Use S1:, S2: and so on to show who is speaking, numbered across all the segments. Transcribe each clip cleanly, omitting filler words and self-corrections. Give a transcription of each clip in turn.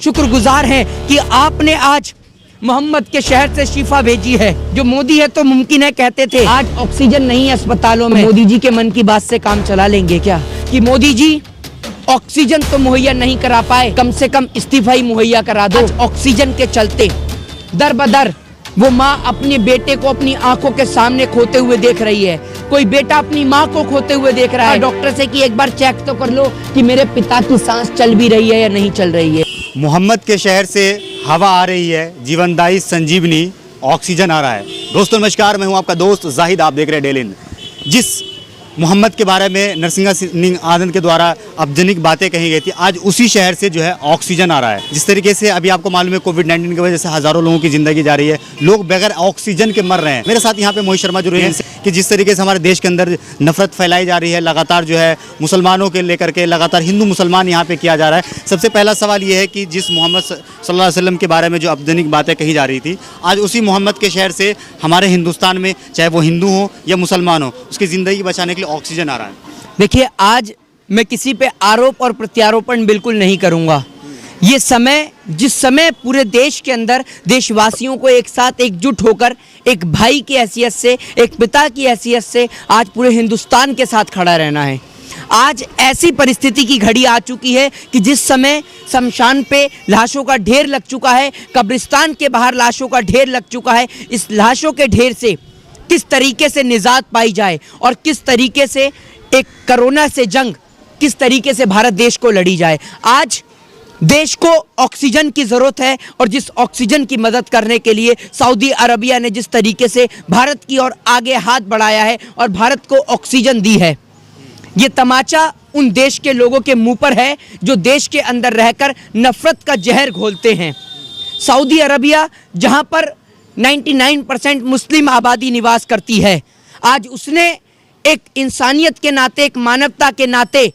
S1: शुक्रगुजार हैं कि आपने आज मोहम्मद के शहर से शिफा भेजी है। जो मोदी है तो मुमकिन है कहते थे, आज ऑक्सीजन नहीं है अस्पतालों में, मोदी जी के मन की बात से काम चला लेंगे क्या? कि मोदी जी ऑक्सीजन तो मुहैया नहीं करा पाए, कम से कम इस्तीफा ही मुहैया करा दो। ऑक्सीजन के चलते दर बदर वो माँ अपने बेटे को अपनी आंखों के सामने खोते हुए देख रही है। कोई बेटा अपनी माँ को खोते हुए देख रहा है डॉक्टर से कि एक बार चेक तो कर लो कि मेरे पिता की सांस चल भी रही है या नहीं चल रही है।
S2: मोहम्मद के शहर से हवा आ रही है, जीवनदायी संजीवनी ऑक्सीजन आ रहा है। दोस्तों नमस्कार, मैं हूं आपका दोस्त जाहिद, आप देख रहे हैं डेली इन। जिस मोहम्मद के बारे में नरसिंहा सिंह आनंद के द्वारा अपजनिक बातें कही गई थी, आज उसी शहर से जो है ऑक्सीजन आ रहा है। जिस तरीके से अभी आपको मालूम है कोविड-19 की वजह से हज़ारों लोगों की ज़िंदगी जा रही है, लोग बगैर ऑक्सीजन के मर रहे हैं। मेरे साथ यहाँ पे मोहित शर्मा जुड़े हैं कि जिस तरीके से हमारे देश के अंदर नफरत फैलाई जा रही है, लगातार जो है मुसलमानों के लेकर के लगातार हिंदू मुसलमान यहाँ पे किया जा रहा है। सबसे पहला सवाल ये है कि जिस मोहम्मद सल्लल्लाहु अलैहि वसल्लम के बारे में जो अपजनिक बातें कही जा रही थी, आज उसी मोहम्मद के शहर से हमारे हिंदुस्तान में, चाहे वो हिंदू हो या मुसलमान हो, उसकी ज़िंदगी बचाने के लिए ऑक्सीजन आ रहा है।
S1: देखिए, आज मैं किसी पे आरोप और प्रत्यारोपण बिल्कुल नहीं करूंगा। ये समय, जिस समय पूरे देश के अंदर देशवासियों को एक साथ एकजुट होकर एक भाई की हैसियत से, एक पिता की हैसियत से आज पूरे हिंदुस्तान के साथ खड़ा रहना है। आज ऐसी परिस्थिति की घड़ी आ चुकी है कि जिस समय शमशान पे लाशों का ढेर लग चुका है, कब्रिस्तान के बाहर लाशों का ढेर लग चुका है, इस लाशों के ढेर से किस तरीके से निजात पाई जाए और किस तरीके से एक कोरोना से जंग किस तरीके से भारत देश को लड़ी जाए। आज देश को ऑक्सीजन की ज़रूरत है और जिस ऑक्सीजन की मदद करने के लिए सऊदी अरबिया ने जिस तरीके से भारत की ओर आगे हाथ बढ़ाया है और भारत को ऑक्सीजन दी है, ये तमाचा उन देश के लोगों के मुंह पर है जो देश के अंदर रहकर नफरत का जहर घोलते हैं। सऊदी अरबिया, जहां पर 99% मुस्लिम आबादी निवास करती है, आज उसने एक इंसानियत के नाते, एक मानवता के नाते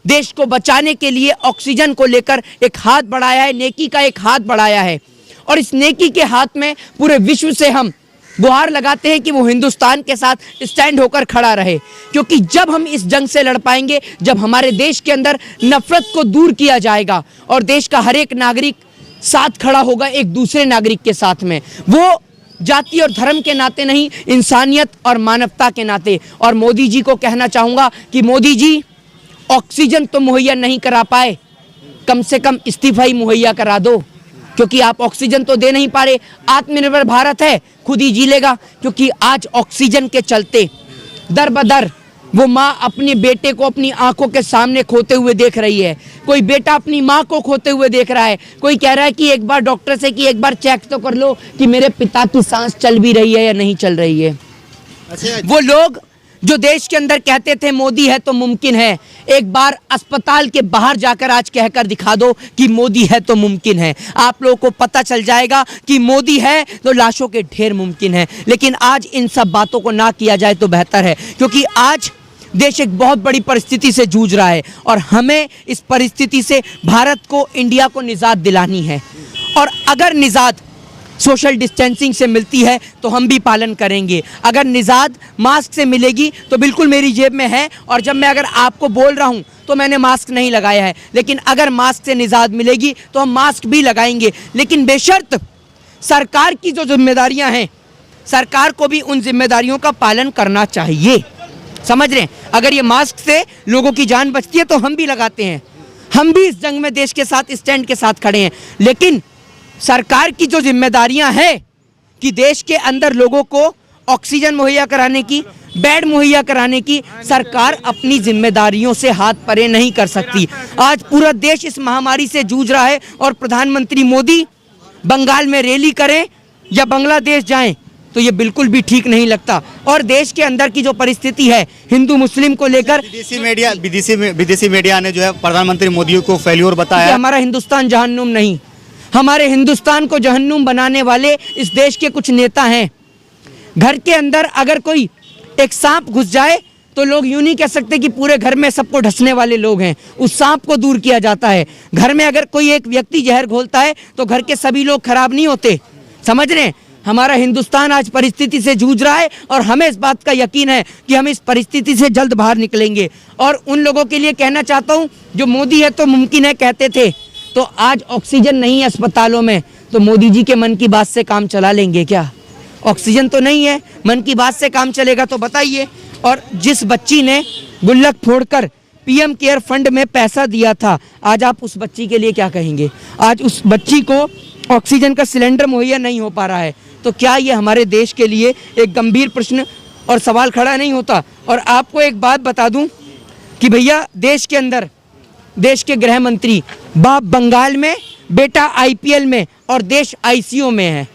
S1: देश को बचाने के लिए ऑक्सीजन को लेकर एक हाथ बढ़ाया है, नेकी का एक हाथ बढ़ाया है। और इस नेकी के हाथ में पूरे विश्व से हम गुहार लगाते हैं कि वो हिंदुस्तान के साथ स्टैंड होकर खड़ा रहे, क्योंकि जब हम इस जंग से लड़ पाएंगे, जब हमारे देश के अंदर नफरत को दूर किया जाएगा और देश का हर एक नागरिक साथ खड़ा होगा एक दूसरे नागरिक के साथ में, वो जाति और धर्म के नाते नहीं, इंसानियत और मानवता के नाते। और मोदी जी को कहना चाहूँगा कि मोदी जी ऑक्सीजन तो मुहैया नहीं करा पाए, कम से कम इस्तीफा ही मुहैया करा दो, क्योंकि आप ऑक्सीजन तो दे नहीं पा रहे। आत्मनिर्भर भारत है, खुद ही जी लेगा, क्योंकि आज ऑक्सीजन के चलते दर बदर वो माँ अपने बेटे को अपनी आंखों के सामने खोते हुए देख रही है। कोई बेटा अपनी माँ को खोते हुए देख रहा है। कोई कह रहा है कि एक बार डॉक्टर से कि एक बार चेक तो कर लो कि मेरे पिता की सांस चल भी रही है या नहीं चल रही है। वो लोग जो देश के अंदर कहते थे मोदी है तो मुमकिन है, एक बार अस्पताल के बाहर जाकर आज कहकर दिखा दो कि मोदी है तो मुमकिन है। आप लोगों को पता चल जाएगा कि मोदी है तो लाशों के ढेर मुमकिन है। लेकिन आज इन सब बातों को ना किया जाए तो बेहतर है, क्योंकि आज देश एक बहुत बड़ी परिस्थिति से जूझ रहा है और हमें इस परिस्थिति से भारत को, इंडिया को निजात दिलानी है। और अगर निजात सोशल डिस्टेंसिंग से मिलती है तो हम भी पालन करेंगे। अगर निजात मास्क से मिलेगी तो बिल्कुल मेरी जेब में है, और जब मैं अगर आपको बोल रहा हूँ तो मैंने मास्क नहीं लगाया है, लेकिन अगर मास्क से निजात मिलेगी तो हम मास्क भी लगाएंगे। लेकिन बेशर्त सरकार की जो जिम्मेदारियाँ हैं, सरकार को भी उन जिम्मेदारियों का पालन करना चाहिए। समझ रहे हैं? अगर ये मास्क से लोगों की जान बचती है तो हम भी लगाते हैं, हम भी इस जंग में देश के साथ स्टैंड के साथ खड़े हैं। लेकिन सरकार की जो जिम्मेदारियां हैं कि देश के अंदर लोगों को ऑक्सीजन मुहैया कराने की, बेड मुहैया कराने की, सरकार अपनी जिम्मेदारियों से हाथ परे नहीं कर सकती। आज पूरा देश इस महामारी से जूझ रहा है और प्रधानमंत्री मोदी बंगाल में रैली करें या बांग्लादेश जाएं तो ये बिल्कुल भी ठीक नहीं लगता। और देश के अंदर की जो परिस्थिति है हिंदू मुस्लिम को लेकर,
S2: विदेशी मीडिया ने जो है प्रधानमंत्री मोदी को फेल्योर बताया।
S1: हमारा हिंदुस्तान जहन्नुम नहीं, हमारे हिंदुस्तान को जहन्नुम बनाने वाले इस देश के कुछ नेता हैं। घर के अंदर अगर कोई एक सांप घुस जाए तो लोग यूं नहीं कह सकते कि पूरे घर में सबको ढसने वाले लोग हैं, उस सांप को दूर किया जाता है। घर में अगर कोई एक व्यक्ति जहर घोलता है तो घर के सभी लोग खराब नहीं होते। समझ रहे हैं? हमारा हिंदुस्तान आज परिस्थिति से जूझ रहा है और हमें इस बात का यकीन है कि हम इस परिस्थिति से जल्द बाहर निकलेंगे। और उन लोगों के लिए कहना चाहता हूं जो मोदी है तो मुमकिन है कहते थे, तो आज ऑक्सीजन नहीं है अस्पतालों में, तो मोदी जी के मन की बात से काम चला लेंगे क्या? ऑक्सीजन तो नहीं है, मन की बात से काम चलेगा तो बताइए। और जिस बच्ची ने गुल्लक फोड़कर पीएम केयर फंड में पैसा दिया था, आज आप उस बच्ची के लिए क्या कहेंगे? आज उस बच्ची को ऑक्सीजन का सिलेंडर मुहैया नहीं हो पा रहा है, तो क्या ये हमारे देश के लिए एक गंभीर प्रश्न और सवाल खड़ा नहीं होता? और आपको एक बात बता दूं कि भैया देश के अंदर देश के गृह मंत्री, बाप बंगाल में, बेटा आईपीएल में और देश आईसीयू में है।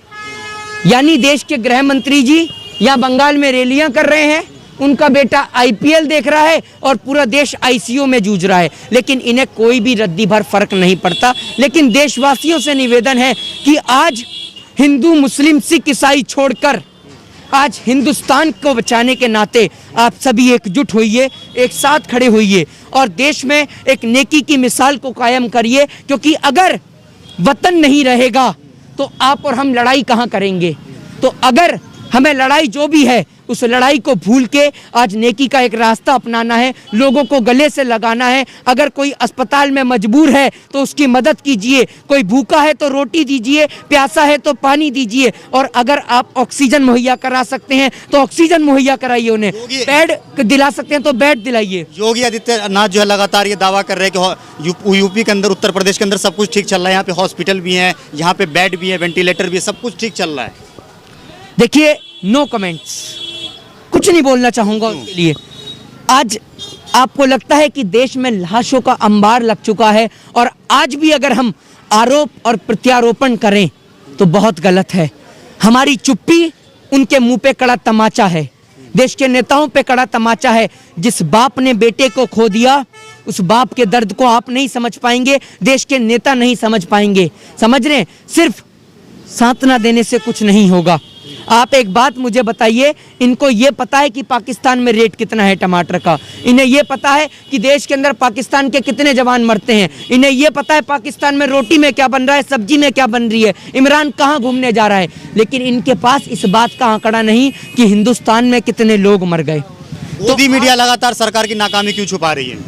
S1: यानी देश के गृह मंत्री जी या बंगाल में रैलियां कर रहे हैं, उनका बेटा आईपीएल देख रहा है और पूरा देश आईसीयू में जूझ रहा है, लेकिन इन्हें कोई भी रद्दी भर फर्क नहीं पड़ता। लेकिन देशवासियों से निवेदन है कि आज हिंदू मुस्लिम सिख ईसाई छोड़कर आज हिंदुस्तान को बचाने के नाते आप सभी एकजुट होइए, एक साथ खड़े होइए और देश में एक नेकी की मिसाल को कायम करिए, क्योंकि अगर वतन नहीं रहेगा तो आप और हम लड़ाई कहाँ करेंगे? तो अगर हमें लड़ाई जो भी है उस लड़ाई को भूल के आज नेकी का एक रास्ता अपनाना है, लोगों को गले से लगाना है। अगर कोई अस्पताल में मजबूर है तो उसकी मदद कीजिए, कोई भूखा है तो रोटी दीजिए, प्यासा है तो पानी दीजिए, और अगर आप ऑक्सीजन मुहैया करा सकते हैं तो ऑक्सीजन मुहैया कराइए, उन्हें बेड दिला सकते हैं तो बेड दिलाइए।
S2: योगी आदित्यनाथ जो है लगातार ये दावा कर रहे हैं कि यूपी के अंदर, उत्तर प्रदेश के अंदर सब कुछ ठीक चल रहा है, यहाँ पे हॉस्पिटल भी हैं, यहाँ पे बेड भी है, वेंटिलेटर भी है, सब कुछ ठीक चल रहा है।
S1: देखिए, नो कमेंट्स, कुछ नहीं बोलना चाहूंगा उसके लिए। आज आपको लगता है कि देश में लाशों का अंबार लग चुका है, और आज भी अगर हम आरोप और प्रत्यारोपण करें तो बहुत गलत है। हमारी चुप्पी उनके मुंह पे कड़ा तमाचा है, देश के नेताओं पे कड़ा तमाचा है। जिस बाप ने बेटे को खो दिया, उस बाप के दर्द को आप नहीं समझ पाएंगे, देश के नेता नहीं समझ पाएंगे। समझ रहे हैं? सिर्फ सांत्वना देने से कुछ नहीं होगा। आप एक बात मुझे बताइए, इनको ये पता है कि पाकिस्तान में रेट कितना है टमाटर का? इन्हें ये पता है कि देश के अंदर पाकिस्तान के कितने जवान मरते हैं? इन्हें ये पता है पाकिस्तान में रोटी में क्या बन रहा है, सब्जी में क्या बन रही है, इमरान कहाँ घूमने जा रहा है? लेकिन इनके पास इस बात का आंकड़ा नहीं कि हिंदुस्तान में कितने लोग मर गए।
S2: मोदी मीडिया लगातार सरकार की नाकामी क्यों छुपा रही है?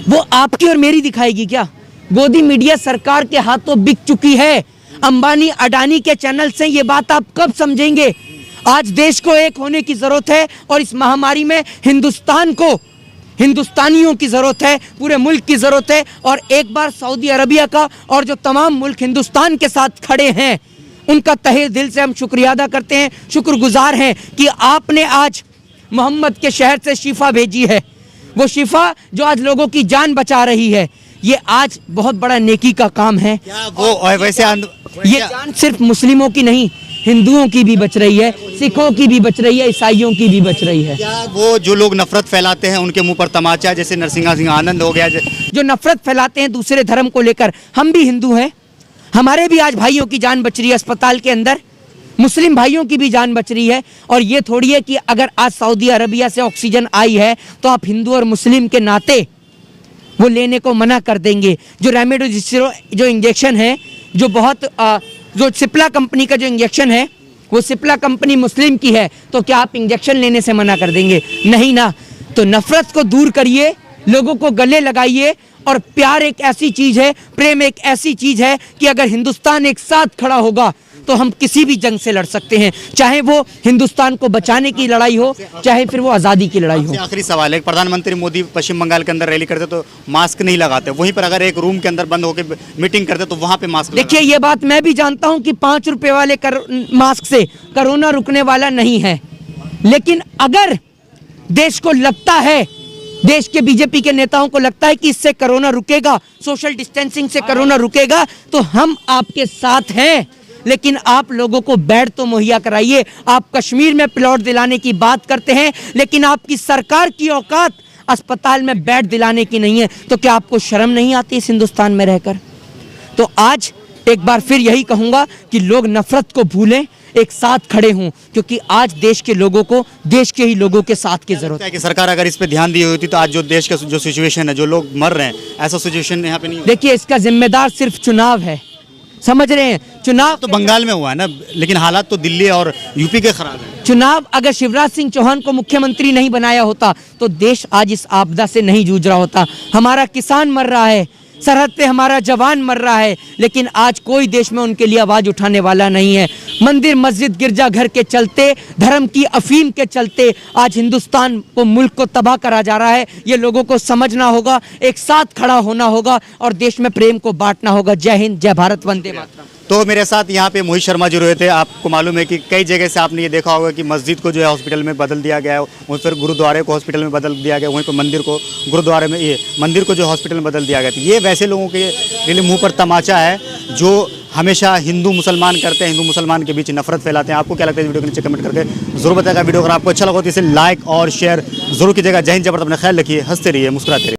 S1: वो आपकी और मेरी दिखाएगी क्या? गोदी मीडिया सरकार के हाथों बिक चुकी है। अंबानी अडानी के चैनल से ये बात आप कब समझेंगे? आज देश को एक होने की जरूरत है, और इस महामारी में हिंदुस्तान को, हिंदुस्तानियों की जरूरत है, पूरे मुल्क की जरूरत है। और एक बार सऊदी अरबिया का और जो तमाम मुल्क हिंदुस्तान के साथ खड़े हैं, उनका तहे दिल से हम शुक्रिया अदा करते हैं, शुक्रगुजार हैं कि आपने आज मोहम्मद के शहर से शिफा भेजी है। वो शिफा जो आज लोगों की जान बचा रही है, ये आज बहुत बड़ा नेकी का काम है।
S2: क्या वो वैसे
S1: ये जान सिर्फ मुस्लिमों की नहीं, हिंदुओं की भी बच रही है, सिखों की भी बच रही है, ईसाइयों की भी बच रही है।
S2: क्या वो जो लोग नफरत फैलाते हैं उनके मुंह पर तमाचा, जैसे नरसिंहा सिंह आनंद हो गया,
S1: जो नफरत फैलाते हैं दूसरे धर्म को लेकर? हम भी हिंदू हैं, हमारे भी आज भाइयों की जान बच रही है अस्पताल के अंदर, मुस्लिम भाइयों की भी जान बच रही है। और ये थोड़ी है कि अगर आज सऊदी अरबिया से ऑक्सीजन आई है तो आप हिंदू और मुस्लिम के नाते वो लेने को मना कर देंगे। जो रेमडेसिविर जो इंजेक्शन है, जो बहुत जो सिप्ला कंपनी का जो इंजेक्शन है, वो सिप्ला कंपनी मुस्लिम की है, तो क्या आप इंजेक्शन लेने से मना कर देंगे? नहीं ना। तो नफरत को दूर करिए, लोगों को गले लगाइए, और प्यार एक ऐसी चीज़ है, प्रेम एक ऐसी चीज़ है कि अगर हिंदुस्तान एक साथ खड़ा होगा तो हम किसी भी जंग से लड़ सकते हैं, चाहे वो हिंदुस्तान को बचाने की लड़ाई हो, चाहे फिर वो आज़ादी की लड़ाई हो।
S2: आखिरी सवाल है, प्रधानमंत्री मोदी पश्चिम बंगाल के अंदर रैली करते तो मास्क नहीं लगाते, वहीं पर अगर एक रूम के अंदर बंद होकर मीटिंग करते तो वहां पे मास्क।
S1: देखिए, ये बात मैं भी जानता हूं कि 5 रुपए वाले मास्क से कोरोना रुकने वाला नहीं है, लेकिन अगर देश को लगता है, देश के बीजेपी के नेताओं को लगता है कि इससे कोरोना रुकेगा, सोशल डिस्टेंसिंग से कोरोना रुकेगा, तो हम आपके साथ हैं। लेकिन आप लोगों को बेड तो मुहैया कराइए। आप कश्मीर में प्लॉट दिलाने की बात करते हैं, लेकिन आपकी सरकार की औकात अस्पताल में बेड दिलाने की नहीं है, तो क्या आपको शर्म नहीं आती इस हिंदुस्तान में रहकर? तो आज एक बार फिर यही कहूंगा कि लोग नफरत को भूलें, एक साथ खड़े हों, क्योंकि आज देश के लोगों को देश के ही लोगों के साथ की जरूरत है।
S2: कि सरकार अगर इस पे ध्यान दी होती तो आज जो देश का जो सिचुएशन है, जो लोग मर रहे हैं, ऐसा सिचुएशन यहाँ पे नहीं।
S1: देखिए, इसका जिम्मेदार सिर्फ चुनाव है, समझ रहे हैं? चुनाव
S2: तो बंगाल में हुआ है ना, लेकिन हालात तो दिल्ली और यूपी के खराब हैं।
S1: चुनाव अगर शिवराज सिंह चौहान को मुख्यमंत्री नहीं बनाया होता तो देश आज इस आपदा से नहीं जूझ रहा होता। हमारा किसान मर रहा है, सरहद पे हमारा जवान मर रहा है, लेकिन आज कोई देश में उनके लिए आवाज उठाने वाला नहीं है। मंदिर मस्जिद गिरजाघर के चलते, धर्म की अफीम के चलते आज हिंदुस्तान को, मुल्क को तबाह करा जा रहा है। ये लोगों को समझना होगा, एक साथ खड़ा होना होगा और देश में प्रेम को बांटना होगा। जय हिंद, जय भारत, वंदे मातरम।
S2: तो मेरे साथ यहाँ पे मोहित शर्मा जी रहे थे। आपको मालूम है कि कई जगह से आपने ये देखा होगा कि मस्जिद को जो है हॉस्पिटल में बदल दिया गया है, वहीं पर गुरुद्वारे को हॉस्पिटल में बदल दिया गया, वहीं पर मंदिर को गुरुद्वारे में, ये मंदिर को जो हॉस्पिटल में बदल दिया गया। तो ये वैसे लोगों के लिए मुंह पर तमाचा है जो हमेशा हिंदू मुसलमान करते हैं, हिंदू मुसलमान के बीच नफरत फैलाते हैं। आपको क्या लगता है इस वीडियो के नीचे कमेंट करके जरूर बताएगा। वीडियो अगर आपको अच्छा लगा तो इसे लाइक और शेयर जरूर कीजिएगा। जय हिंद, जय भारत, अपना ख्याल रखिए, हंसते रहिए, मुस्कुराते रहिए।